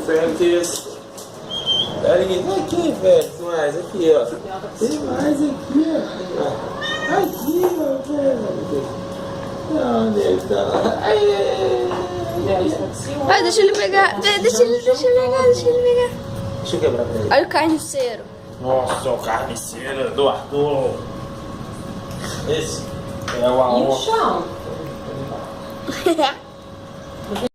friend kiss. Daddy, aqui, velho. Mais aqui, ó. Tem mais aqui, ó. Aqui, meu velho. Onde ele tá? Vai, deixa ele pegar. Deixa ele pegar. Deixa eu quebrar pra ele. Olha o carniceiro. Nossa, o carniceiro do Arthur. Esse é o E o amor. chão?